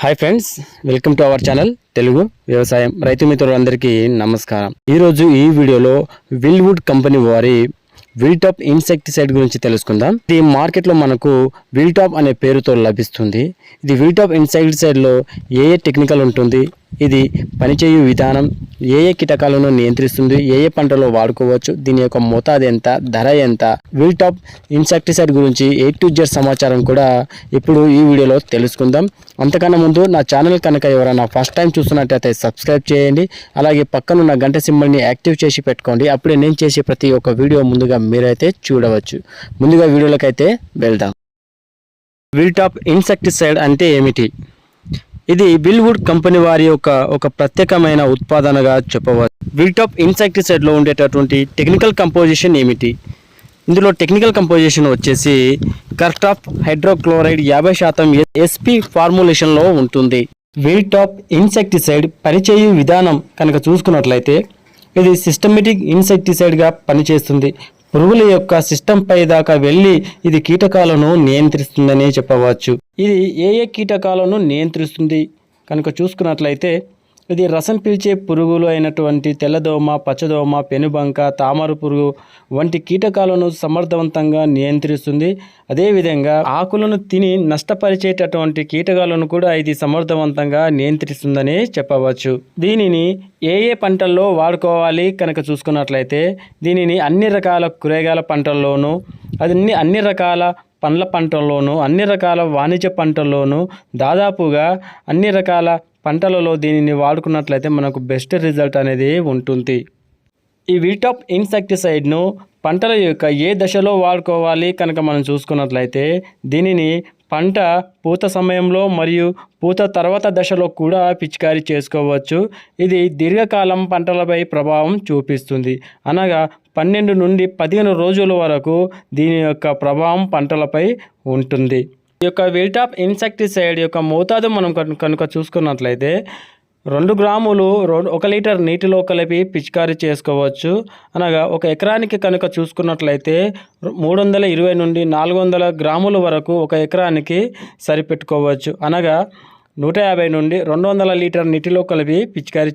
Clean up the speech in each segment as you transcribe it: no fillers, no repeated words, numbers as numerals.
Hi friends, welcome to our channel Telugu వ్యవసాయం రైతు మిత్రులందరికీ నమస్కారం. ఈరోజు ఈ వీడియోలో విల్వుడ్ కంపెనీ వారి విల్టాప్ ఇన్సెక్టిసైడ్ గురించి తెలుసుకుందాం. ఇది మార్కెట్లో మనకు విల్టాప్ అనే పేరుతో లభిస్తుంది. ఇది విల్టాప్ ఇన్సెక్టిసైడ్లో ఏ టెక్నికల్ ఉంటుంది, ఇది పనిచేయు విధానం, ఏ కీటకాలను నియంత్రిస్తుంది, ఏ పంటలో వాడుకోవచ్చు, దీని యొక్క మోతాదు ఎంత, ధర ఎంత, విల్టాప్ ఇన్సెక్టిసైడ్ గురించి A to Z సమాచారం కూడా ఇప్పుడు ఈ వీడియోలో తెలుసుకుందాం. అంతకన్నా ముందు నా ఛానల్ కనుక ఎవరైనా ఫస్ట్ టైం చూస్తున్నట్టయితే సబ్స్క్రైబ్ చేయండి. అలాగే పక్కనున్న గంట సింబల్ని యాక్టివ్ చేసి పెట్టుకోండి. అప్పుడే నేను చేసే ప్రతి ఒక్క వీడియో ముందుగా మీరైతే చూడవచ్చు. ముందుగా వీడియోలకైతే వెళ్దాం. విల్టాప్ ఇన్సెక్టిసైడ్ అంటే ఏమిటి? ఇది విల్వుడ్ కంపెనీ వారి ఒక ప్రత్యేకమైన ఉత్పాదనగా చెప్పవచ్చు. విల్టాప్ ఇన్సెక్టిసైడ్లో ఉండేటటువంటి టెక్నికల్ కంపోజిషన్ ఏమిటి? ఇందులో టెక్నికల్ కంపోజిషన్ వచ్చేసి కర్టాప్ హైడ్రోక్లోరైడ్ 50% SP ఫార్ములేషన్లో ఉంటుంది. విల్టాప్ ఇన్సెక్టిసైడ్ పనిచేయు విధానం కనుక చూసుకున్నట్లయితే ఇది సిస్టమేటిక్ ఇన్సెక్టిసైడ్గా పనిచేస్తుంది. పురుగుల యొక్క సిస్టమ్ పై దాకా వెళ్ళి ఇది కీటకాలను నియంత్రిస్తుందని చెప్పవచ్చు. ఇది ఏ కీటకాలను నియంత్రిస్తుంది కనుక చూసుకున్నట్లయితే ఇది రసం పీల్చే పురుగులు అయినటువంటి తెల్లదోమ, పచ్చదోమ, పెనుబంక, తామర పురుగు వంటి కీటకాలను సమర్థవంతంగా నియంత్రిస్తుంది. అదేవిధంగా ఆకులను తిని నష్టపరిచేటటువంటి కీటకాలను కూడా ఇది సమర్థవంతంగా నియంత్రిస్తుందని చెప్పవచ్చు. దీనిని ఏ పంటల్లో వాడుకోవాలి కనుక చూసుకున్నట్లయితే దీనిని అన్ని రకాల కూరగాయల పంటల్లోనూ, అన్ని రకాల పండ్ల పంటల్లోనూ, అన్ని రకాల వాణిజ్య పంటల్లోనూ, దాదాపుగా అన్ని రకాల పంటలలో దీనిని వాడుకున్నట్లయితే మనకు బెస్ట్ రిజల్ట్ అనేది ఉంటుంది. ఈ విల్టాప్ ఇన్సెక్టిసైడ్ను పంటల యొక్క ఏ దశలో వాడుకోవాలి కనుక మనం చూసుకున్నట్లయితే దీనిని పంట పూత సమయంలో మరియు పూత తర్వాత దశలో కూడా పిచికారీ చేసుకోవచ్చు. ఇది దీర్ఘకాలం పంటలపై ప్రభావం చూపిస్తుంది. అనగా 12 నుండి 15 రోజుల వరకు దీని యొక్క ప్రభావం పంటలపై ఉంటుంది. ఈ యొక్క విల్టాప్ ఇన్సెక్టిసైడ్ యొక్క మోతాదు మనం కనుక చూసుకున్నట్లయితే 2 గ్రాములు 1 లీటర్ నీటిలో కలిపి పిచికారీ చేసుకోవచ్చు. అనగా 1 ఎకరానికి కనుక చూసుకున్నట్లయితే 320 నుండి 400 గ్రాముల వరకు 1 ఎకరానికి సరిపెట్టుకోవచ్చు. అనగా 150 నుండి 200 లీటర్ నీటిలో కలిపి పిచికారీ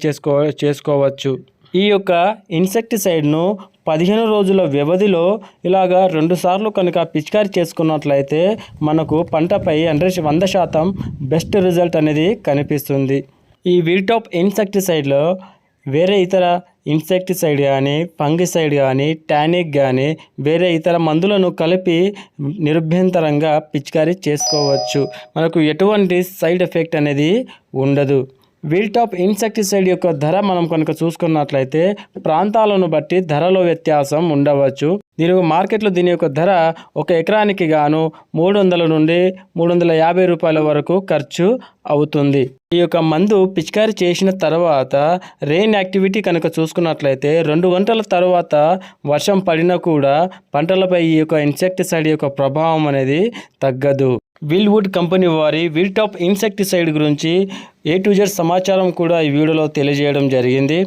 చేసుకోవచ్చు. ఈ యొక్క ఇన్సెక్టిసైడ్ను 15 రోజుల వ్యవధిలో ఇలాగా 2 సార్లు కనుక పిచికారీ చేసుకున్నట్లయితే మనకు పంటపై 100% బెస్ట్ రిజల్ట్ అనేది కనిపిస్తుంది. ఈ విల్టాప్ ఇన్సెక్టిసైడ్లో వేరే ఇతర ఇన్సెక్టిసైడ్ కానీ, ఫంగిసైడ్ కానీ, టానిక్ కానీ వేరే ఇతర మందులను కలిపి నిరభ్యంతరంగా పిచికారీ చేసుకోవచ్చు. మనకు ఎటువంటి సైడ్ ఎఫెక్ట్ అనేది ఉండదు. విల్టాప్ ఇన్సెక్టిసైడ్ యొక్క ధర మనం కనుక చూసుకున్నట్లయితే ప్రాంతాలను బట్టి ధరలో వ్యత్యాసం ఉండవచ్చు. మార్కెట్లో దీని యొక్క ధర 1 ఎకరానికి గాను 300 నుండి 350 రూపాయల వరకు ఖర్చు అవుతుంది. ఈ యొక్క మందు పిచికారీ చేసిన తర్వాత రెయిన్ యాక్టివిటీ కనుక చూసుకున్నట్లయితే 2 గంటల తర్వాత వర్షం పడినా కూడా పంటలపై ఈ యొక్క ఇన్సెక్టిసైడ్ యొక్క ప్రభావం అనేది తగ్గదు. విల్వుడ్ కంపెనీ వారి విల్టాప్ ఇన్సెక్టిసైడ్ గురించి A to Z సమాచారం కూడా ఈ వీడియోలో తెలియజేయడం జరిగింది.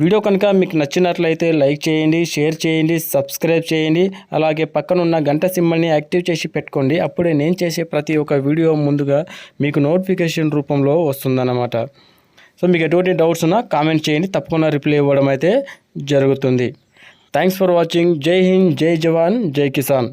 వీడియో కనుక మీకు నచ్చినట్లయితే లైక్ చేయండి, షేర్ చేయండి, సబ్స్క్రైబ్ చేయండి. అలాగే పక్కనున్న గంట సింబల్ని యాక్టివ్ చేసి పెట్టుకోండి. అప్పుడే నేను చేసే ప్రతి ఒక్క వీడియో ముందుగా మీకు నోటిఫికేషన్ రూపంలో వస్తుందన్నమాట. సో మీకు ఎటువంటి డౌట్స్ ఉన్నా కామెంట్ చేయండి, తప్పకుండా రిప్లై ఇవ్వడం అయితే జరుగుతుంది. Thanks for watching. జై హింద్, జై జవాన్, జై కిసాన్.